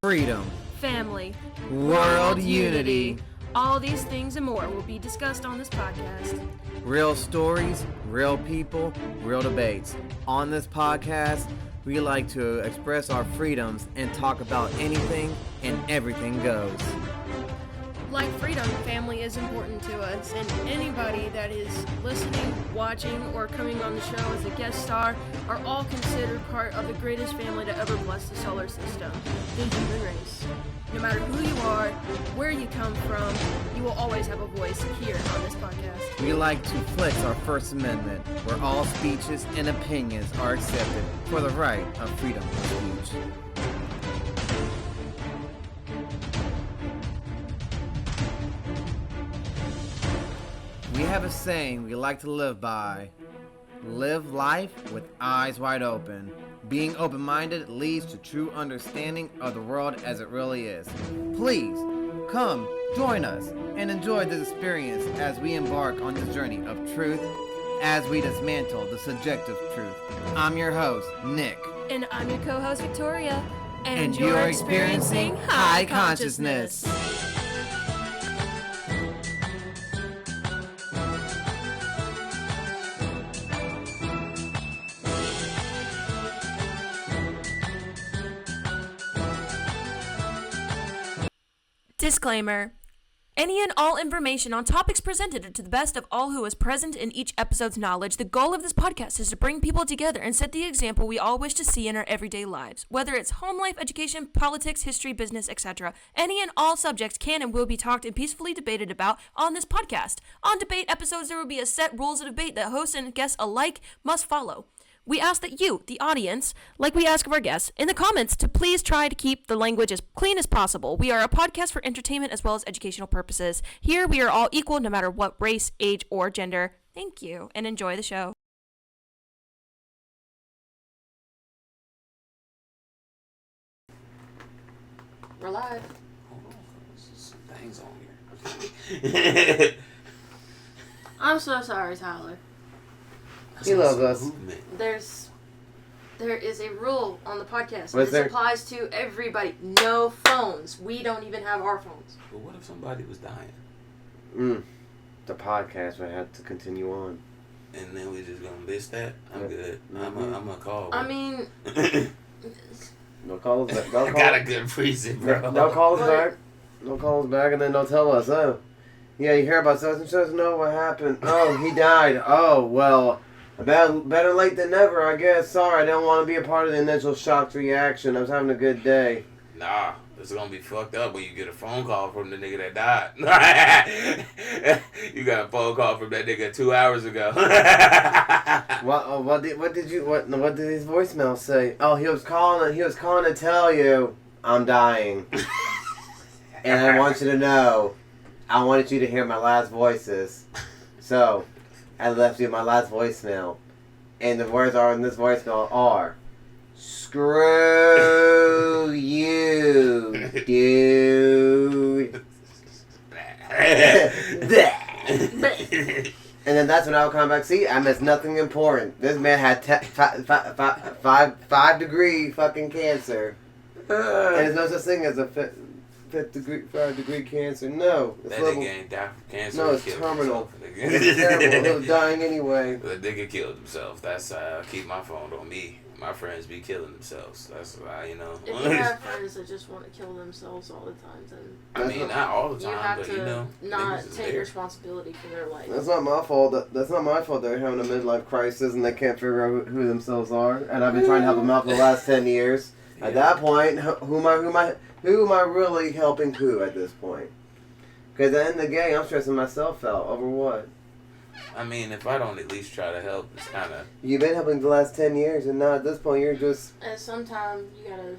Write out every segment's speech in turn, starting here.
freedom, family, world unity. All these things and more will be discussed on this podcast. Real stories, real people, real debates. On this podcast, we like to express our freedoms and talk about anything and everything goes. Like freedom, family is important to us, and anybody that is listening, watching, or coming on the show as a guest star are all considered part of the greatest family to ever bless the solar system, the human race. No matter who you are, where you come from, you will always have a voice here on this podcast. We like to flex our First Amendment, where all speeches and opinions are accepted for the right of freedom of speech. We have a saying we like to live by. Live life with eyes wide open. Being open-minded leads to true understanding of the world as it really is. Please, come, join us, and enjoy this experience as we embark on this journey of truth as we dismantle the subjective truth. I'm your host, Nick. And I'm your co-host, Victoria. And you're experiencing high consciousness. Disclaimer. Any and all information on topics presented to the best of all who is present in each episode's knowledge. The goal of this podcast is to bring people together and set the example we all wish to see in our everyday lives. Whether it's home life, education, politics, history, business, etc. Any and all subjects can and will be talked and peacefully debated about on this podcast. On debate episodes, there will be a set rules of debate that hosts and guests alike must follow. We ask that you, the audience, like we ask of our guests, in the comments to please try to keep the language as clean as possible. We are a podcast for entertainment as well as educational purposes. Here we are all equal no matter what race, age, or gender. Thank you, and enjoy the show. We're live. Hold on, there's some things on here. I'm so sorry, Tyler. He loves us. There is a rule on the podcast. What's This there? applies to everybody. No phones. We don't even have our phones. But what if somebody was dying? The podcast would have to continue on. And then we just gonna miss that? I'm good. Mm-hmm. I'm gonna call. I mean, Don't call us back. I got a good reason, bro. Don't call us back. Don't call us back and then don't tell us, oh. Yeah, you hear about such and such? No, what happened? Oh, he died. Oh, well, better late than never, I guess. Sorry, I didn't want to be a part of the initial shock reaction. I was having a good day. Nah, it's gonna be fucked up when you get a phone call from the nigga that died. You got a phone call from that nigga 2 hours ago. What did his voicemail say? Oh, he was calling to tell you I'm dying. And I want you to know, I wanted you to hear my last voices. So, I left you my last voicemail. And the words are in this voicemail are, screw you, dude. And then that's when I would come back. See, I missed nothing important. This man had 5-degree fucking cancer. And there's no such thing as a 5-degree cancer. No. That nigga ain't died from cancer. No, it's terminal. It's terrible. He was dying anyway. The nigga killed himself. That's I keep my phone on me. My friends be killing themselves. That's why, you know. if you have friends that just want to kill themselves all the time, then I mean, not all the you time, have but to you know, not niggas is take there. responsibility for their life. That's not my fault. That's not my fault they're having a midlife crisis and they can't figure out who themselves are. And I've been trying to help them out for the last 10 years. Yeah. At that point, who am I really helping who at this point? Because at the end of the day, I'm stressing myself out over what? I mean, if I don't at least try to help, it's kind of... You've been helping the last 10 years, and now at this point, you're just... And sometimes you gotta,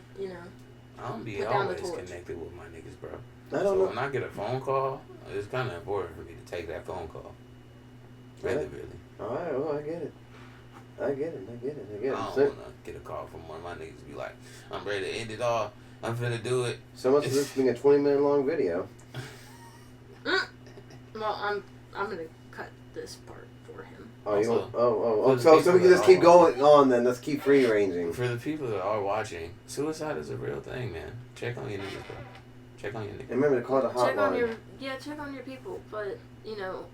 I don't be put down the always torch. connected with my niggas, bro. I don't know. When I get a phone call, it's kind of important for me to take that phone call. Really. Alright, well, I get it. I get it. I don't want to get a call from one of my niggas and be like, I'm ready to end it all. I'm finna do it. So much for this being a 20-minute long video. Well, I'm gonna cut this part for him. So we can just keep going on then. Let's keep free ranging. For the people that are watching, suicide is a real thing, man. Check on your niggas, bro. Check on your niggas. And remember to call the hotline. Check on your people. But, you know,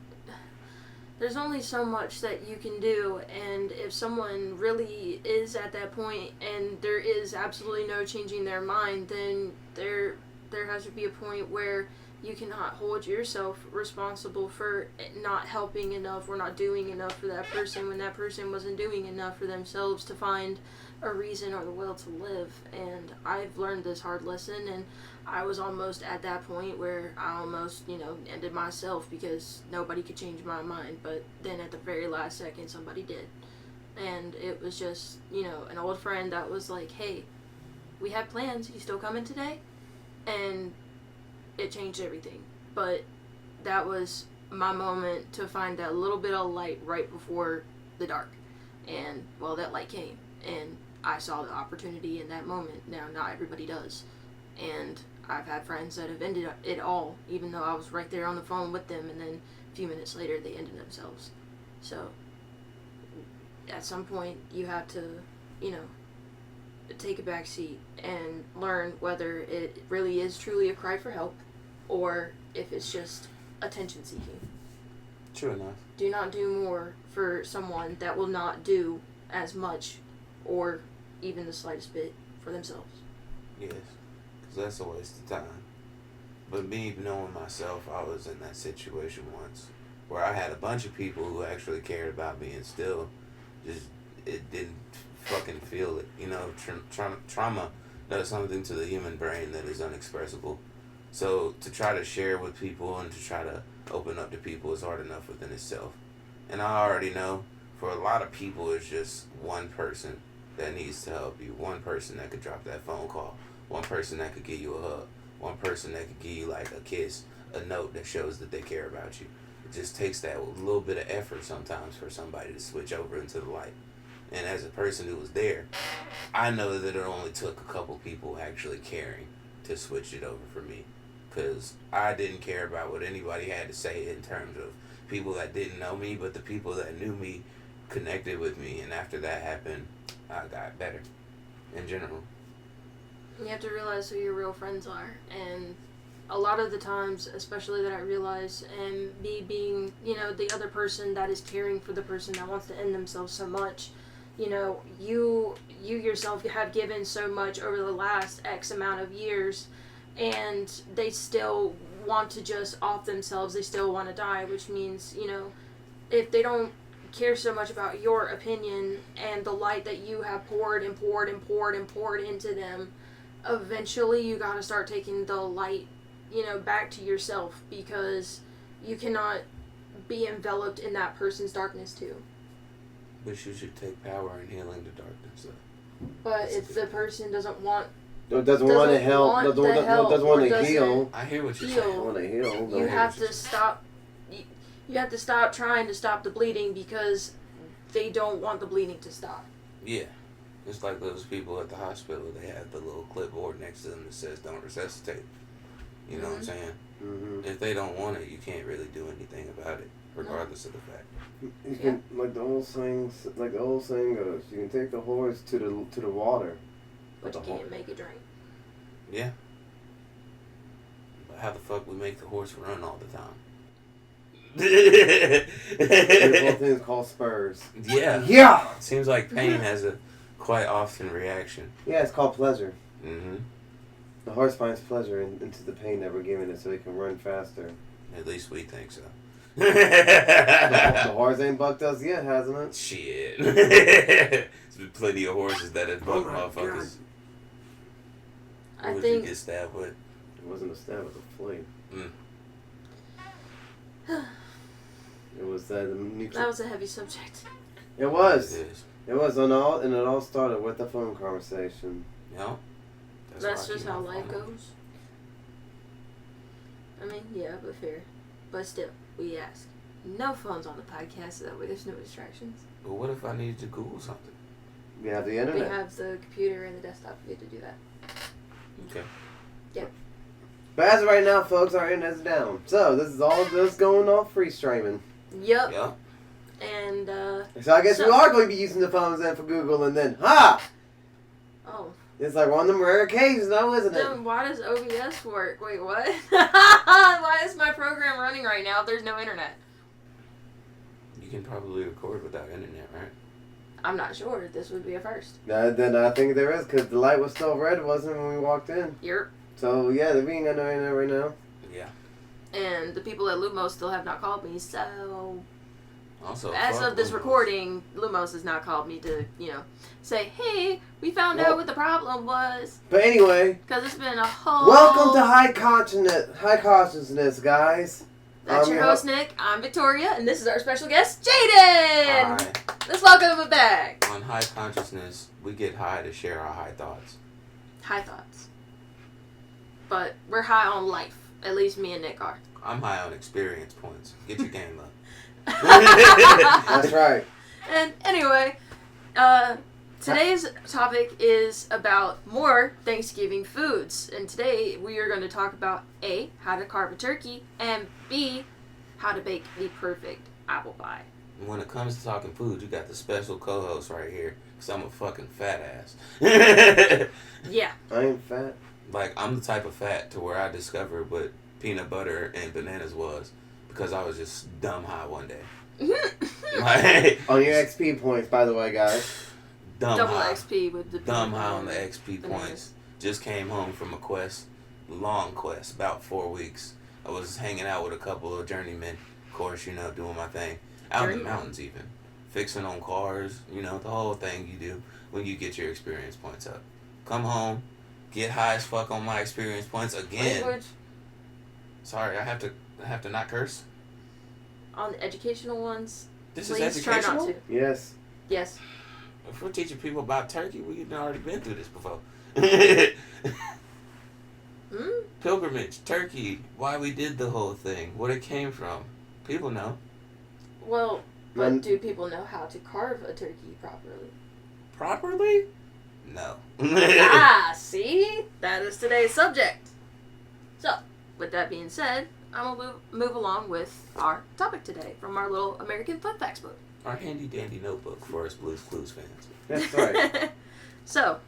there's only so much that you can do, and if someone really is at that point and there is absolutely no changing their mind, then there has to be a point where you cannot hold yourself responsible for not helping enough or not doing enough for that person when that person wasn't doing enough for themselves to find a reason or the will to live. And I've learned this hard lesson, and I was almost at that point where I almost, ended myself because nobody could change my mind. But then at the very last second, somebody did. And it was just, an old friend that was like, hey, we have plans. You still coming today? And it changed everything. But that was my moment to find that little bit of light right before the dark. And, well, that light came. And I saw the opportunity in that moment. Now, not everybody does. And I've had friends that have ended it all, even though I was right there on the phone with them, and then a few minutes later, they ended themselves. So, at some point, you have to, take a back seat and learn whether it really is truly a cry for help, or if it's just attention seeking. True enough. Do not do more for someone that will not do as much or even the slightest bit for themselves. Yes, because that's a waste of time. But me knowing myself, I was in that situation once where I had a bunch of people who actually cared about me and still it didn't fucking feel it. Trauma does something to the human brain that is unexpressible. So to try to share with people and to try to open up to people is hard enough within itself. And I already know for a lot of people it's just one person that needs to help you. One person that could drop that phone call. One person that could give you a hug. One person that could give you like a kiss, a note that shows that they care about you. It just takes that little bit of effort sometimes for somebody to switch over into the light. And as a person who was there, I know that it only took a couple people actually caring to switch it over for me. Because I didn't care about what anybody had to say in terms of people that didn't know me, but the people that knew me connected with me. And after that happened, I got better in general. You have to realize who your real friends are. And a lot of the times, especially that I realize, and me being, the other person that is caring for the person that wants to end themselves so much, you yourself have given so much over the last X amount of years, and they still want to just off themselves, they still want to die, which means, if they don't care so much about your opinion and the light that you have poured and poured and poured and poured into them, eventually you gotta start taking the light, back to yourself, because you cannot be enveloped in that person's darkness too. But you should take power in healing the darkness, though. But if the person doesn't want want to help, doesn't want to heal. I hear what you're saying. Want to heal. You have to stop. You have to stop trying to stop the bleeding because they don't want the bleeding to stop. Yeah. It's like those people at the hospital, they have the little clipboard next to them that says don't resuscitate. You know what I'm saying? Mm-hmm. If they don't want it, you can't really do anything about it, regardless of the fact. You can, like the old saying goes, you can take the horse to the water, but you can't make it drink. Yeah. But how the fuck we make the horse run all the time? There's one thing called spurs. Yeah. Yeah. It seems like pain has a quite often reaction. Yeah, it's called pleasure. Mm-hmm. The horse finds pleasure into the pain that we're giving it so it can run faster. At least we think so. The horse ain't bucked us yet, hasn't it? Shit. There's been plenty of horses that have bucked motherfuckers. What would you get stabbed with? It wasn't a stab, it was a flea. It was that. That was a heavy subject. It was. It is. It was, and it all started with a phone conversation. Yeah. That's just how life goes. I mean, yeah, but fair. But still, we ask. No phones on the podcast, so that way there's no distractions. But what if I needed to Google something? We have the internet. We have the computer and the desktop. We get to do that. Okay. Yep. But as of right now, folks, our internet's down. So, this is all just going off free streaming. Yep. Yep. And, So I guess we are going to be using the phones then for Google, and then, ha! Oh. It's like one of them rare occasions, though, isn't it? Then why does OBS work? Wait, what? Why is my program running right now if there's no internet? You can probably record without internet, right? I'm not sure. This would be a first. Then I think there is, because the light was still red, wasn't it, when we walked in? Yep. So, yeah, we ain't got no internet right now. Yeah. And the people at Lumos still have not called me, so... Also, as of this recording, Lumos has not called me to, say, hey, we found out what the problem was. But anyway... Because it's been a whole... Welcome to High Consciousness, guys. That's your host, Nick. I'm Victoria, and this is our special guest, Jaden! Hi. Let's welcome him back. On High Consciousness, we get high to share our high thoughts. High thoughts. But we're high on life. At least me and Nick are. I'm high on experience points. Get your game up. That's right. And anyway, today's topic is about more Thanksgiving foods. And today we are going to talk about A, how to carve a turkey, and B, how to bake the perfect apple pie. When it comes to talking food, you got the special co-host right here, because I'm a fucking fat ass. Yeah. I ain't fat. Like, I'm the type of fat to where I discovered what peanut butter and bananas was because I was just dumb high one day. Like, On your XP points, by the way, guys. Dumb Double high. XP with the Dumb high on the XP bananas. points. Just came home from a quest, long quest, about 4 weeks. I was hanging out with a couple of journeymen, of course, doing my thing. Out in the mountains even. Fixing on cars, the whole thing you do when you get your experience points up. Come home, get high as fuck on my experience points again. Language. Sorry, I have to not curse. On the educational ones, This please is try educational. not to. Yes. Yes. If we're teaching people about turkey, we've already been through this before. Pilgrimage, turkey, why we did the whole thing, what it came from. People know. Well, but do people know how to carve a turkey properly? Properly? No. See? That is today's subject. So, with that being said, I'm going to move along with our topic today from our little American Funfacts book. Our handy dandy notebook for us Blues Clues fans. That's right. So,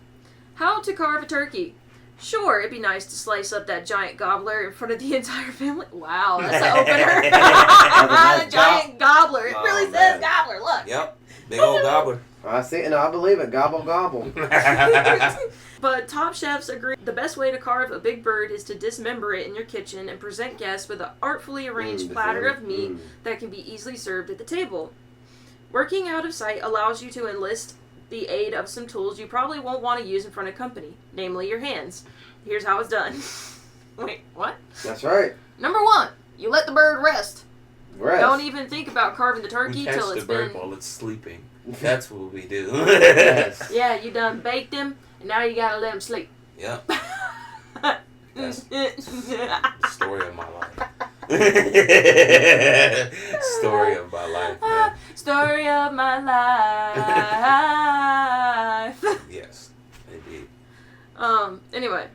how to carve a turkey. Sure, it'd be nice to slice up that giant gobbler in front of the entire family. Wow, that's an opener. A giant gobbler. It really says gobbler, look. Yep, big old gobbler. I see it and I believe it. Gobble, gobble. But top chefs agree the best way to carve a big bird is to dismember it in your kitchen and present guests with an artfully arranged platter of meat that can be easily served at the table. Working out of sight allows you to enlist the aid of some tools you probably won't want to use in front of company, namely your hands. Here's how it's done. Wait, what? That's right. Number 1, you let the bird rest. Rest. Don't even think about carving the turkey We catch till the it's bird been... while it's sleeping. That's what we do. Yes. Yeah, you done baked him, and now you gotta let him sleep. Yep. That's the story of my life. Story of my life, man. Story of my life. Yes, indeed. Anyway,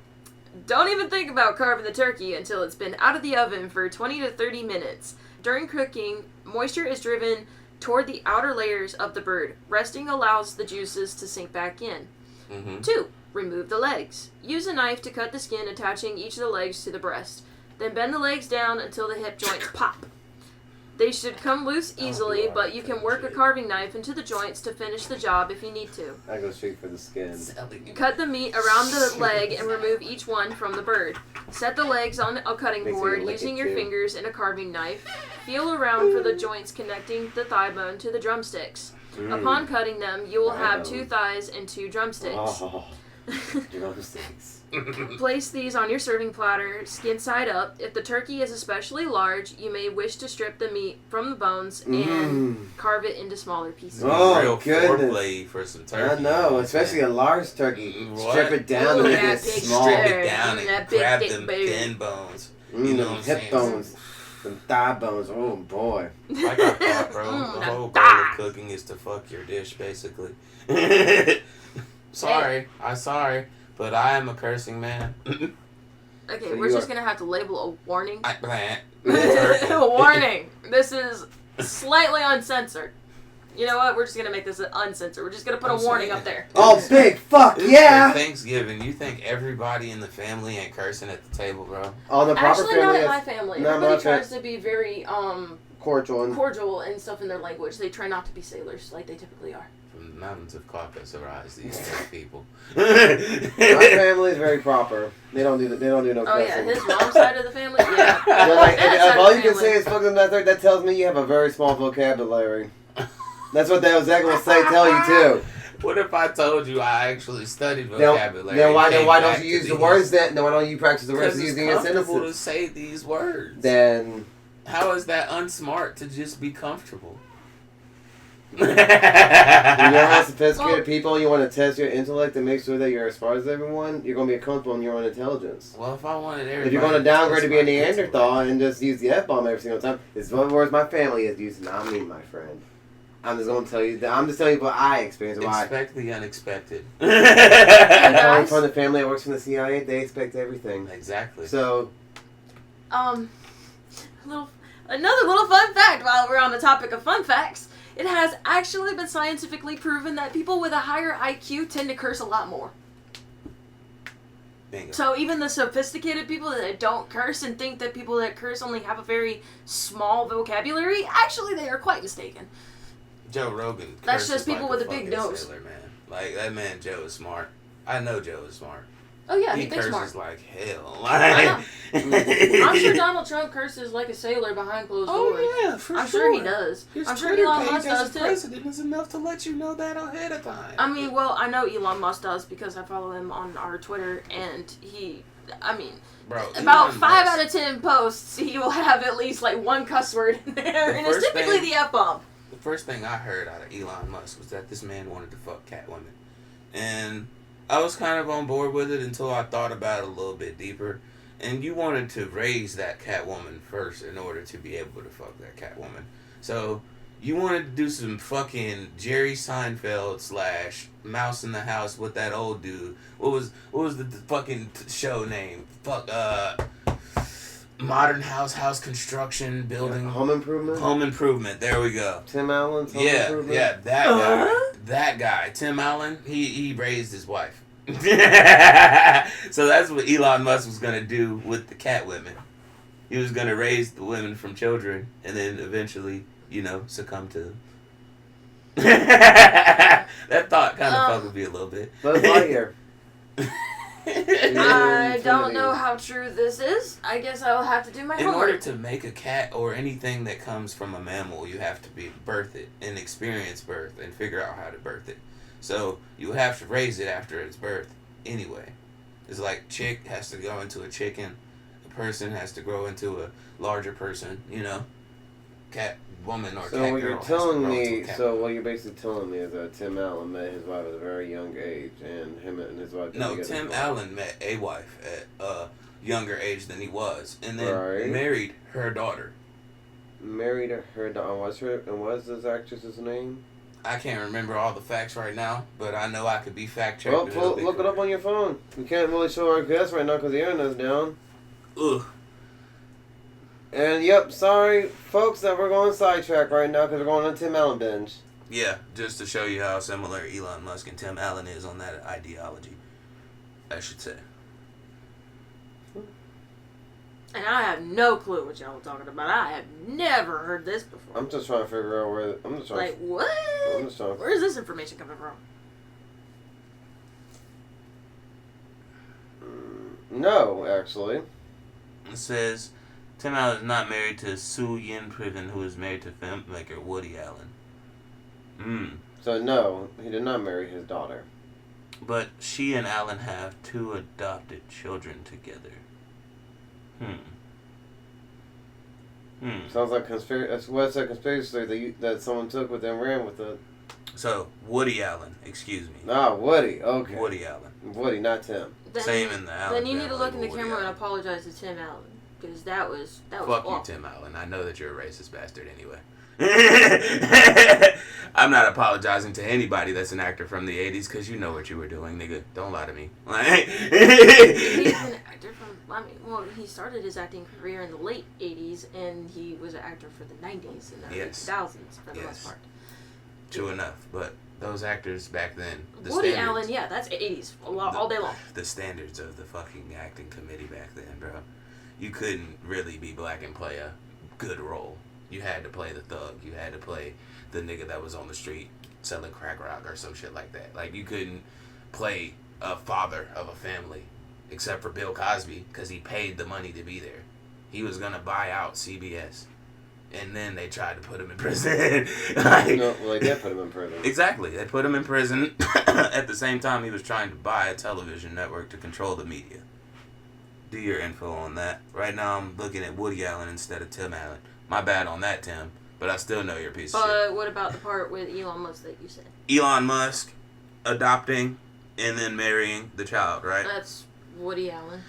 don't even think about carving the turkey until it's been out of the oven for 20 to 30 minutes. During cooking, moisture is driven toward the outer layers of the bird. Resting allows the juices to sink back in. 2. Remove the legs. Use a knife to cut the skin attaching each of the legs to the breast. Then bend the legs down until the hip joints pop. They should come loose easily, but you can work a carving knife into the joints to finish the job if you need to. I go straight for the skin. Cut the meat around the leg and remove each one from the bird. Set the legs on a cutting Makes board you lick using it your too. fingers and a carving knife. Feel around for the joints connecting the thigh bone to the drumsticks. Upon cutting them, you will have 2 thighs and 2 drumsticks. Oh, drumsticks. Place these on your serving platter, skin side up. If the turkey is especially large, you may wish to strip the meat from the bones and carve it into smaller pieces. Oh, Real goodness. foreplay for some turkey. I know, especially a large turkey. What? Strip it down Ooh, to make that it big small. Strip Sure. it down That and big grab thick them bone. thin bones. You know what Them I'm hip saying? bones. Them thigh bones. Oh, boy. Like I thought, bro. The whole goal thighs. of cooking is to fuck your dish, basically. Sorry. I'm sorry. But I am a cursing man. Okay, So we're you just are- gonna have to label a warning. I plant. A warning. This is slightly uncensored. You know what? We're just gonna make this uncensored. We're just gonna put a warning up there. Oh, big fuck yeah! Thanksgiving, you think everybody in the family ain't cursing at the table, bro? All the proper Actually, not family in my family. Everybody tries to be very cordial and stuff in their language. They try not to be sailors like they typically are. From the mountains of Caucasus arise these people. My family is very proper. They don't do no cussing. Oh yeah, his mom's side of the family. Yeah. Like, if all you can say is fucking that tells me you have a very small vocabulary. That's what that exactly will tell you too. What if I told you I actually studied vocabulary? Then why don't you use the words then? Then why don't you practice the rest of using your sentences? It's comfortable to say these words. Then how is that unsmart to just be comfortable? You know how sophisticated people, you want to test your intellect and make sure that you're as smart as everyone, you're going to be comfortable in your own intelligence. Well, if I wanted everybody... If you're going to downgrade to be a Neanderthal and just use the F-bomb every single time, this is what words my family is using, not me, my friend. I'm just going to tell you, I'm just telling you what I experienced. Expect the unexpected. Coming from the family that works in the CIA, they expect everything. Exactly. So... Another little fun fact while we're on the topic of fun facts. It has actually been scientifically proven that people with a higher IQ tend to curse a lot more. Bingo. So even the sophisticated people that don't curse and think that people that curse only have a very small vocabulary, actually they are quite mistaken. Joe Rogan. That's just people like with a big nose. Sailor, man. Like, that man Joe is smart. I know Joe is smart. Oh yeah, he thinks curses smart. like hell. I know. I'm sure Donald Trump curses like a sailor behind closed doors. Oh yeah, for I'm sure sure he does. His I'm sure Twitter Elon page Musk as does a too. president is enough to let you know that ahead of time. I mean, well, I know Elon Musk does because I follow him on our Twitter, and Bro, about Elon 5 Musk, out of 10 posts, he will have at least like one cuss word in there, and it's typically the F-bomb. The first thing I heard out of Elon Musk was that this man wanted to fuck cat women. And I was kind of on board with it until I thought about it a little bit deeper. And you wanted to raise that cat woman first in order to be able to fuck that cat woman. So you wanted to do some fucking Jerry Seinfeld / Mouse in the House with that old dude. What was the fucking show name? Modern House Construction Building. Home Improvement? Home Improvement, there we go. Tim Allen's Home Improvement? Yeah, that guy. That guy, Tim Allen, he raised his wife. So that's what Elon Musk was going to do with the cat women. He was going to raise the women from children and then eventually, succumb to them. That thought kind of fucked with me a little bit. Buzz Lightyear. I don't know how true this is. I guess I will have to do my homework. In order to make a cat or anything that comes from a mammal, you have to birth it and experience birth and figure out how to birth it. So you have to raise it after its birth anyway. It's like chick has to go into a chicken. A person has to grow into a larger person, Cat woman or cat girl. So what you're basically telling me is that Tim Allen met his wife at a very young age, and him and his wife. No, Tim Allen met a wife at a younger age than he was, and then married her daughter. Married her daughter. And what's this actress's name? I can't remember all the facts right now, but I know I could be fact checked. Well, look it up on your phone. We can't really show our guests right now because the internet's down. Ugh. And yep, sorry folks that we're going sidetrack right now because we're going on Tim Allen binge. Yeah, just to show you how similar Elon Musk and Tim Allen is on that ideology, I should say. And I have no clue what y'all are talking about. I have never heard this before. I'm just trying to figure out where. What? Where is this information coming from? No, actually. It says Tim Allen is not married to Sue Yin Priven, who is married to filmmaker Woody Allen. So no, he did not marry his daughter. But she and Allen have 2 adopted children together. Sounds like conspiracy. What's that conspiracy theory that someone took with and ran with it? So Woody Allen, excuse me. Woody. Okay. Woody Allen. Woody, not Tim. Same in the Allen. Then you need to look in the Woody camera Allen. and apologize to Tim Allen because that was Fuck awful. you, Tim Allen. I know that you're a racist bastard anyway. I'm not apologizing to anybody that's an actor from the 80s because you know what you were doing, nigga. Don't lie to me. He's an actor from, he started his acting career in the late 80s and he was an actor for the 90s and the 2000s for the most part. True enough, but those actors back then, Woody Allen, yeah, that's 80s, all day long. The standards of the fucking acting committee back then, bro. You couldn't really be black and play a good role. You had to play the thug. You had to play the nigga that was on the street selling crack rock or some shit like that. Like, you couldn't play a father of a family, except for Bill Cosby, because he paid the money to be there. He was gonna buy out CBS, and then they tried to put him in prison. No, well, they did put him in prison. Exactly, they put him in prison. At the same time, he was trying to buy a television network to control the media. Do your info on that. Right now, I'm looking at Woody Allen instead of Tim Allen. My bad on that, Tim, but I still know you're a piece of shit. But what about the part with Elon Musk that you said? Elon Musk adopting and then marrying the child, right? That's Woody Allen.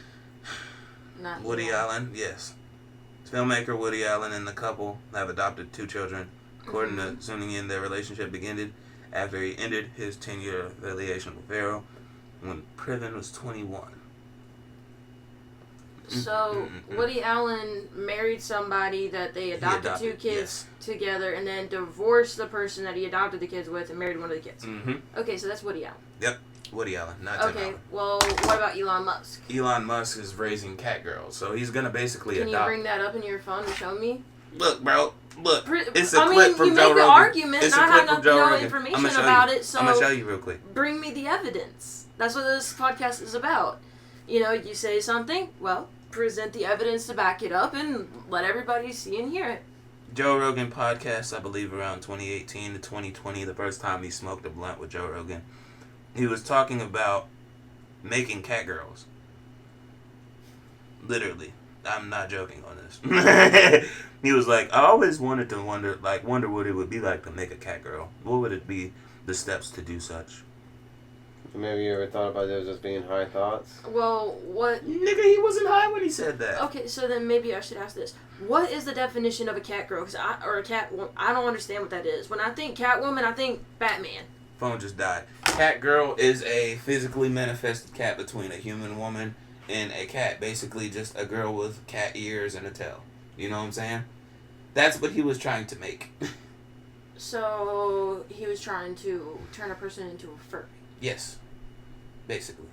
Not Woody Elon. Allen, yes. Filmmaker Woody Allen and the couple have adopted 2 children. According to Zunian, their relationship began after he ended his 10-year affiliation with Vero when Priven was 21. So, Woody Allen married somebody that they adopted 2 kids together and then divorced the person that he adopted the kids with and married one of the kids. Mm-hmm. Okay, so that's Woody Allen. Yep, Woody Allen, not Tim Allen. Okay, well, what about Elon Musk? Elon Musk is raising cat girls, so he's going to basically Can adopt... you bring that up in your phone and show me? Look, bro, look. It's a I clip mean, from you Joe make Rogan. the argument, It's and a I clip have from Joe no Rogan. information I'ma show about you. it, so I'm going to show you real quick. bring me the evidence. That's what this podcast is about. You know, you say something, well, present the evidence to back it up and let everybody see and hear it. Joe Rogan podcast, I believe around 2018 to 2020, the first time he smoked a blunt with Joe Rogan. He was talking about making cat girls. Literally. I'm not joking on this. He was like, I always wanted to wonder what it would be like to make a cat girl. What would it be, the steps to do such? Maybe you ever thought about those as being high thoughts? Well, what... Nigga, he wasn't high when he said that. Okay, so then maybe I should ask this. What is the definition of a cat girl? Or a cat... I don't understand what that is. When I think Catwoman, I think Batman. Phone just died. Cat girl is a physically manifested cat between a human woman and a cat. Basically just a girl with cat ears and a tail. You know what I'm saying? That's what he was trying to make. So, he was trying to turn a person into a furry. Yes. Basically.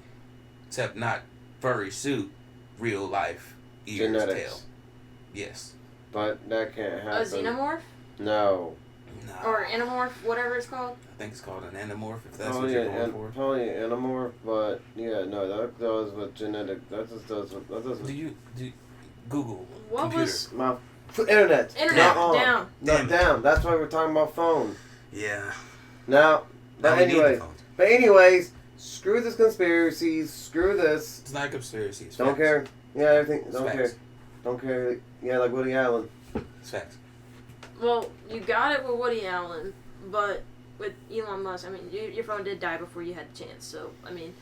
Except not furry suit, real life, ears, Genetics. tail. Yes. But that can't happen. A xenomorph? No. Nah. Or animorph, whatever it's called? I think it's called an anamorph, if that's Probably what you're going for. Probably an animorph, but yeah, no, that does with genetic. That just does with. That does with Do you Google What computer? was... my internet. Internet, Not on. down. Not Damn it. down. That's why we're talking about phone. Yeah. Now, Now we need the phone. anyways, screw this conspiracy. Screw this. It's not a conspiracy. It's Don't facts. care. Yeah, everything. It's Don't facts. care. Don't care. Yeah, like Woody Allen. It's facts. Well, you got it with Woody Allen, but with Elon Musk, I mean, your phone did die before you had the chance, so, I mean...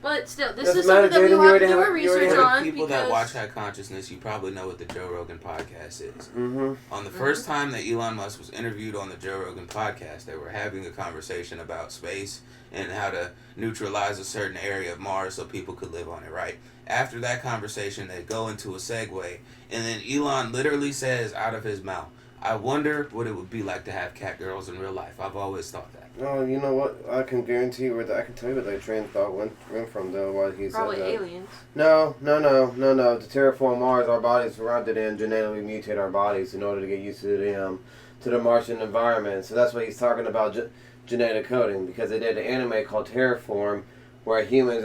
But still, this Doesn't is something matter, that we Jaden, will you have to already do have- our you already research have- on, People because... that watch High Consciousness, you probably know what the Joe Rogan podcast is. Mm-hmm. On the first time that Elon Musk was interviewed on the Joe Rogan podcast, they were having a conversation about space and how to neutralize a certain area of Mars so people could live on it, right? After that conversation, they go into a segue, and then Elon literally says out of his mouth, I wonder what it would be like to have cat girls in real life. I've always thought that. Oh, you know what? I can guarantee you I can tell you where that train of thought went from, though, while he Probably said that. aliens. No. To terraform Mars, our bodies surrounded and genetically mutate our bodies in order to get used to the Martian environment. So that's what he's talking about, genetic coding, because they did an anime called Terraform, where humans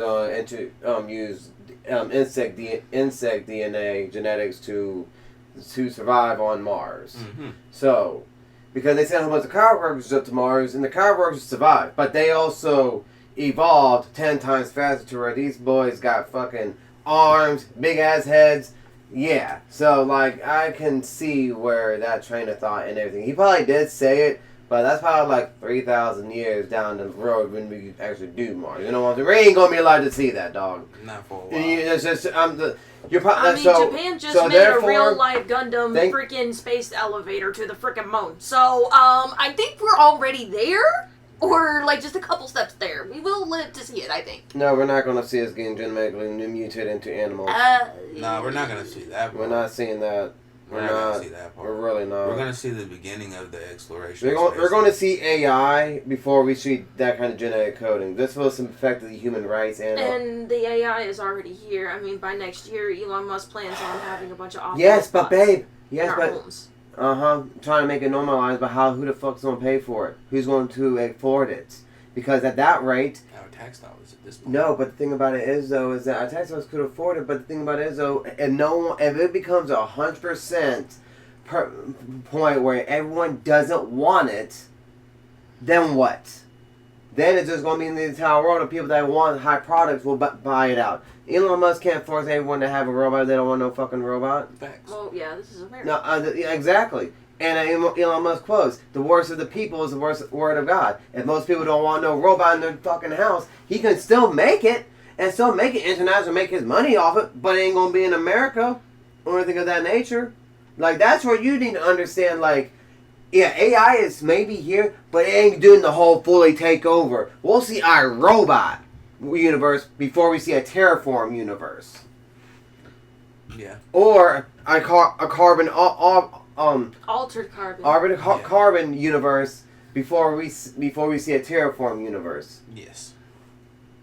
use insect DNA genetics to survive on Mars. Mm-hmm. So, because they sent a whole bunch of cockroaches up to Mars, and the cockroaches survived, but they also evolved 10 times faster to where these boys got fucking arms, big ass heads. Yeah, so like I can see where that train of thought and everything. He probably did say it, but that's probably like 3,000 years down the road when we actually do Mars. You know what I'm saying? We ain't gonna be allowed to see that, dog. Not for a while. It's just Japan just made a real life Gundam freaking space elevator to the freaking moon. So, I think we're already there, or like just a couple steps there. We will live to see it, I think. No, we're not gonna see us getting genetically mutated into animals. No, we're not gonna see that. We're not seeing that. We're not going to see that part. We're really not. We're going to see the beginning of the exploration. We're going to see AI before we see that kind of genetic coding. This will affect the human rights and the AI is already here. I mean, by next year, Elon Musk plans on having a bunch of yes, but babe, in our homes. Trying to make it normalized, but who the fuck's going to pay for it? Who's going to afford it? Because at that rate, our tax dollars at this point. No, but the thing about it is though is that our tax dollars could afford it. But the thing about it is though, if it becomes 100% point where everyone doesn't want it, then what? Then it's just going to be in the entire world of people that want high products will buy it out. Elon Musk can't force everyone to have a robot. They don't want no fucking robot. Facts. Well, yeah, this is America. No, exactly. And Elon Musk quotes, the worst of the people is the worst word of God. If most people don't want no robot in their fucking house, he can still make it, and still make it international, make his money off it, but it ain't going to be in America, or anything of that nature. Like, that's where you need to understand, like, yeah, AI is maybe here, but it ain't doing the whole fully takeover. We'll see our robot universe before we see a terraform universe. Yeah. Or a carbon... altered carbon. Carbon universe before we see a terraform universe. Yes.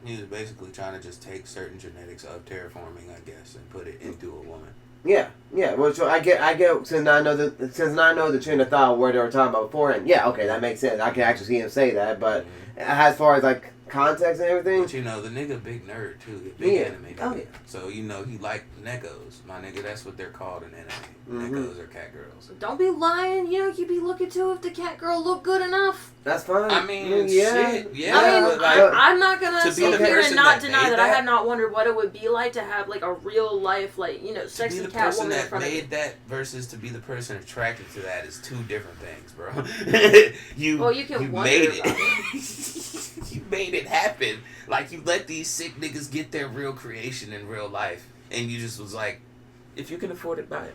He was basically trying to just take certain genetics of terraforming, I guess, and put it into a woman. Yeah. Well, so I get since I know the train of thought where they were talking about beforehand. Yeah, okay, that makes sense. I can actually see him say that, but as far as like context and everything. But you know, the nigga big nerd too, big anime nigga. Oh, yeah. So you know he like neckos, my nigga. That's what they're called in anime. Neckos are cat girls. Don't be lying. You know you be looking to if the cat girl look good enough. That's fine. I mean, shit, yeah. I mean, like, I'm not gonna sit here and not deny that I that have not wondered what it would be like to have like a real life, like, you know, sexy cat woman in front of me. To be the person that made that versus to be the person attracted to that is two different things, bro. you made it. You made it happen. Like, you let these sick niggas get their real creation in real life, and you just was like, if you can afford it, buy it.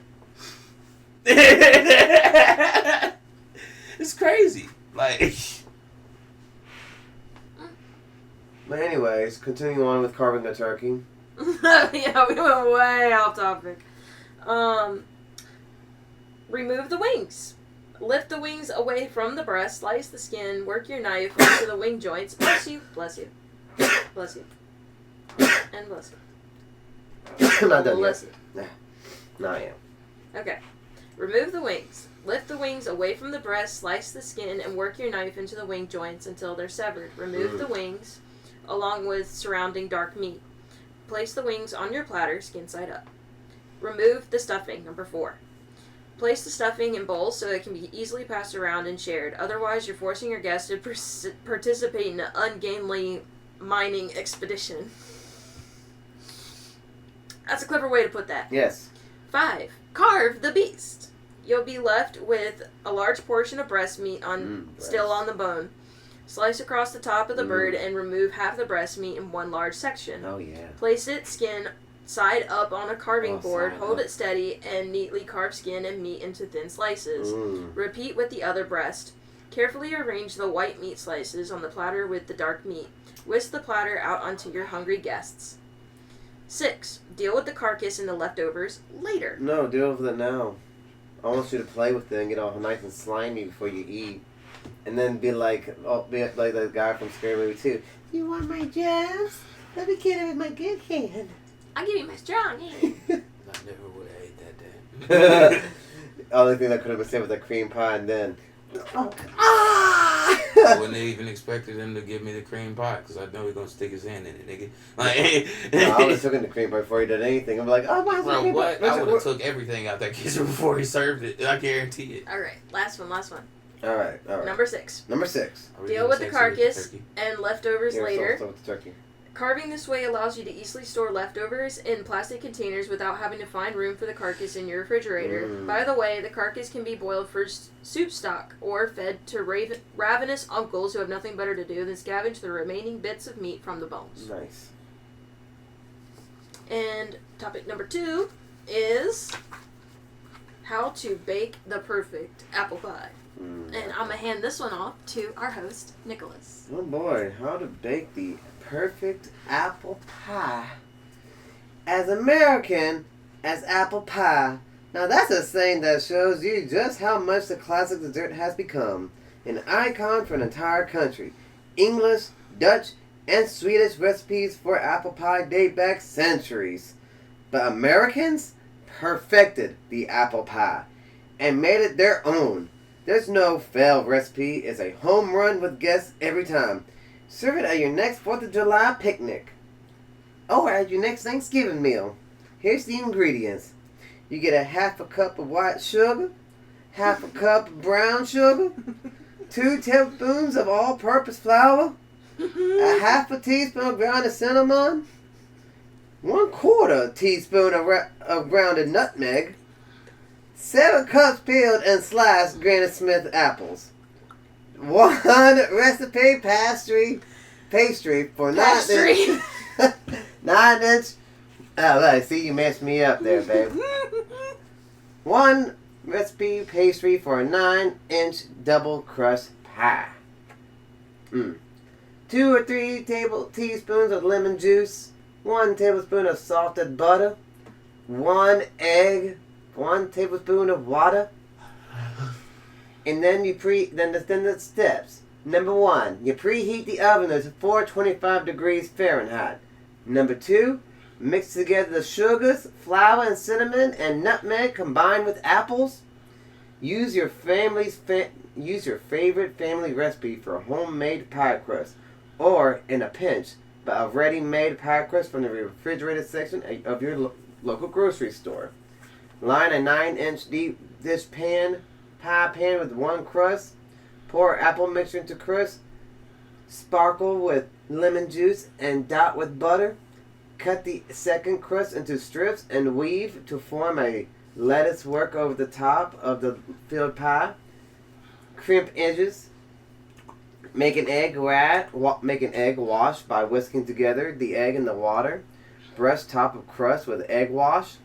It's crazy. Like. But anyways, continuing on with carving the turkey. Yeah, we went way off topic. Remove the wings. Lift the wings away from the breast, slice the skin, work your knife into the wing joints. Bless you, bless you, bless you, and bless you. I'm not done bless yet. No, I am. Okay. Remove the wings. Lift the wings away from the breast, slice the skin, and work your knife into the wing joints until they're severed. Remove the wings, along with surrounding dark meat. Place the wings on your platter, skin side up. Remove the stuffing, number 4. Place the stuffing in bowls so it can be easily passed around and shared. Otherwise, you're forcing your guests to participate in an ungainly mining expedition. That's a clever way to put that. Yes. 5. Carve the beast. You'll be left with a large portion of breast meat still on the bone. Slice across the top of the bird and remove half the breast meat in one large section. Oh, yeah. Place it skin side up on a carving board, hold it steady, and neatly carve skin and meat into thin slices. Repeat with the other breast. Carefully arrange the white meat slices on the platter with the dark meat. Whisk the platter out onto your hungry guests. 6. Deal with the carcass and the leftovers later. No, deal with it now. I want you to play with it and get all nice and slimy before you eat. And then be like the guy from Scary Movie 2. You want my jabs? Let me get it with my good hand. I'll give you my strong hand. I never would have ate that day. Only thing that could have been said was a cream pie, and then. I wouldn't have even expected him to give me the cream pie because I know he's gonna stick his hand in it, nigga. Like, I would have taken the cream pie before he did anything. I'm like, oh, why is bro, cream what? pie? I would have took everything out that kitchen before he served it. I guarantee it. All right, last one. All right. Number 6. Number 6. Deal with the carcass and leftovers later. With the turkey. Carving this way allows you to easily store leftovers in plastic containers without having to find room for the carcass in your refrigerator. By the way, the carcass can be boiled for soup stock or fed to ravenous uncles who have nothing better to do than scavenge the remaining bits of meat from the bones. Nice. And topic number 2 is how to bake the perfect apple pie. And I'm going to hand this one off to our host, Nicholas. Oh boy, how to bake the perfect apple pie. As American as apple pie, Now that's a saying that shows you just how much the classic dessert has become. An icon for an entire country. English, Dutch, and Swedish recipes for apple pie date back centuries. But Americans perfected the apple pie and made it their own. There's no failed recipe. It's a home run with guests every time. Serve it at your next 4th of July picnic. Or at your next Thanksgiving meal. Here's the ingredients. You get a half a cup of white sugar, half a cup of brown sugar, 2 tablespoons of all-purpose flour, a half a teaspoon of grounded cinnamon, 1/4 teaspoon of grounded nutmeg, 7 cups peeled and sliced Granny Smith apples, 1 recipe pastry for 9-inch. 9-inch. Oh, look, see, you messed me up there, babe. 1 recipe pastry for a 9-inch double crust pie. 2 or 3 teaspoons of lemon juice, 1 tablespoon of salted butter, 1 egg, 1 tablespoon of water, and then the steps. Number 1, you preheat the oven to 425 degrees Fahrenheit. Number 2, mix together the sugars, flour, and cinnamon and nutmeg combined with apples. Use your favorite family recipe for a homemade pie crust, or in a pinch, but a ready-made pie crust from the refrigerated section of your local grocery store. Line a 9-inch deep dish pie pan with 1 crust. Pour apple mixture into crust. Sparkle with lemon juice and dot with butter. Cut the second crust into strips and weave to form a lettuce work over the top of the filled pie. Crimp edges. Make an egg wash by whisking together the egg and the water. Brush top of crust with egg wash.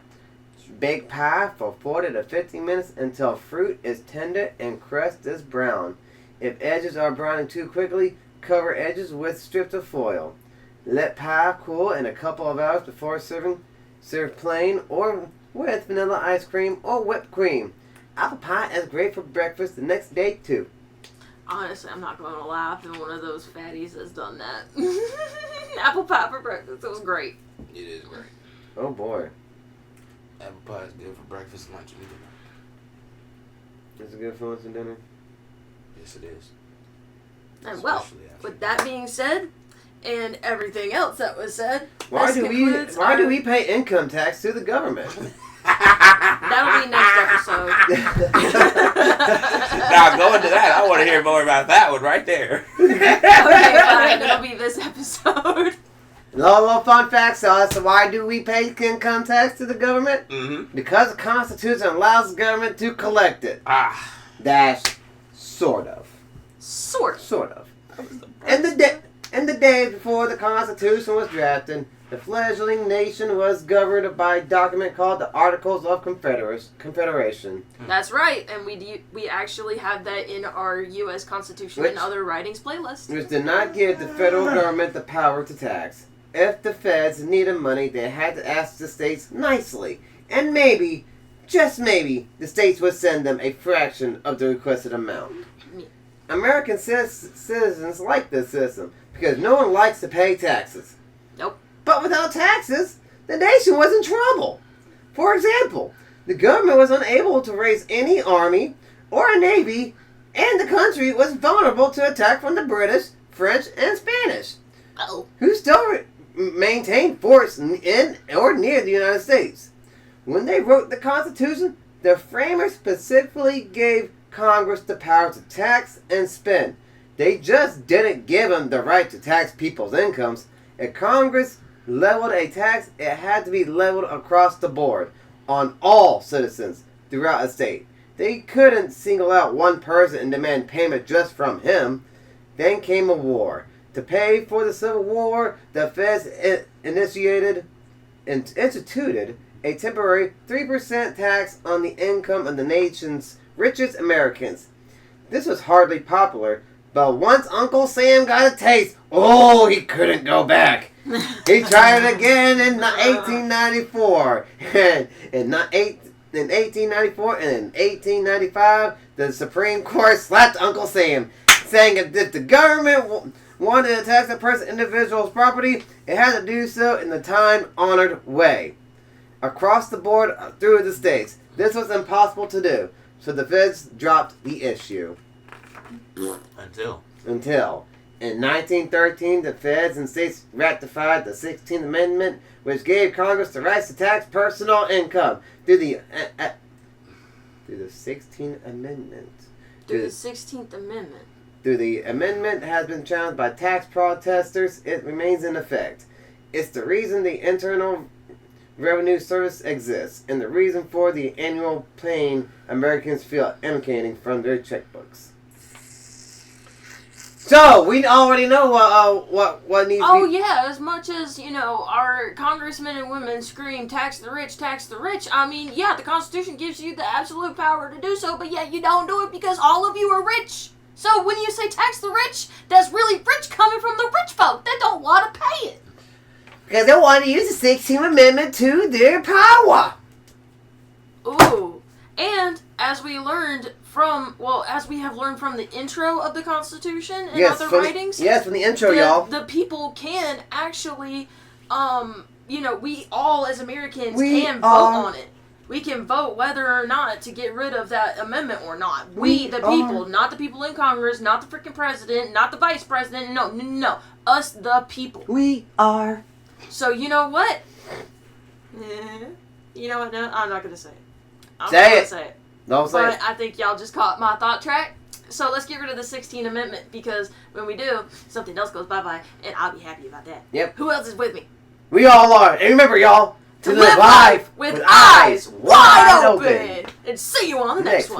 Bake pie for 40 to 50 minutes until fruit is tender and crust is brown. If edges are browning too quickly, cover edges with strips of foil. Let pie cool in a couple of hours before serving. Serve plain or with vanilla ice cream or whipped cream. Apple pie is great for breakfast the next day too. Honestly, I'm not going to lie. I've been one of those fatties that's done that. Apple pie for breakfast. It was great. It is great. Oh boy. Apple pie is good for breakfast, lunch, and dinner. Is it good for lunch and dinner? Yes, it is. And well, Especially after with that being said, and everything else that was said, Why do we pay income tax to the government? That'll be next episode. Now, go into that. I want to hear more about that one right there. Okay, fine. It'll be this episode. Little fun facts. So why do we pay income tax to the government? Mm-hmm. Because the Constitution allows the government to collect it. Sort of. Sort of. And the day before the Constitution was drafted, the fledgling nation was governed by a document called the Articles of Confederation. That's right, and we actually have that in our U.S. Constitution and other writings playlist. Which did not give the federal government the power to tax. If the feds needed money, they had to ask the states nicely. And maybe, just maybe, the states would send them a fraction of the requested amount. American citizens like this system because no one likes to pay taxes. Nope. But without taxes, the nation was in trouble. For example, the government was unable to raise any army or a navy, and the country was vulnerable to attack from the British, French, and Spanish, who still maintained force in or near the United States. When they wrote the Constitution, the framers specifically gave Congress the power to tax and spend. They just didn't give them the right to tax people's incomes. If Congress leveled a tax, it had to be leveled across the board on all citizens throughout a state. They couldn't single out one person and demand payment just from him. Then came a war. To pay for the Civil War, the feds instituted a temporary 3% tax on the income of the nation's richest Americans. This was hardly popular, but once Uncle Sam got a taste, he couldn't go back. He tried it again in 1894. In in 1894 and in 1895, the Supreme Court slapped Uncle Sam, saying if the government wanted to tax a person's individual's property, it had to do so in the time-honored way. Across the board through the states, this was impossible to do, so the feds dropped the issue. Until. In 1913, the feds and states ratified the 16th Amendment, which gave Congress the rights to tax personal income. Through the 16th Amendment. Through the 16th Amendment. Through the amendment has been challenged by tax protesters, it remains in effect. It's the reason the Internal Revenue Service exists, and the reason for the annual pain Americans feel emanating from their checkbooks. So, we already know what needs to be... yeah, as much as, our congressmen and women scream, tax the rich, I mean, yeah, the Constitution gives you the absolute power to do so, but yet you don't do it because all of you are rich. So when you say tax the rich, that's really rich coming from the rich folk that don't want to pay it. Because they want to use the 16th Amendment to their power. Ooh. And as we have learned from the intro of the Constitution and other writings. From the intro, y'all. The people can actually, we all as Americans can vote on it. We can vote whether or not to get rid of that amendment or not. We the people, not the people in Congress, not the freaking president, not the vice president. No. Us, the people. We are. So, you know what? You know what? No, I'm not going to say it. I'm say not going it. to say it. Don't say it. But I think y'all just caught my thought track. So let's get rid of the 16th Amendment, because when we do, something else goes bye-bye, and I'll be happy about that. Yep. Who else is with me? We all are. And remember, y'all, to live life with eyes wide open. And see you on the next one.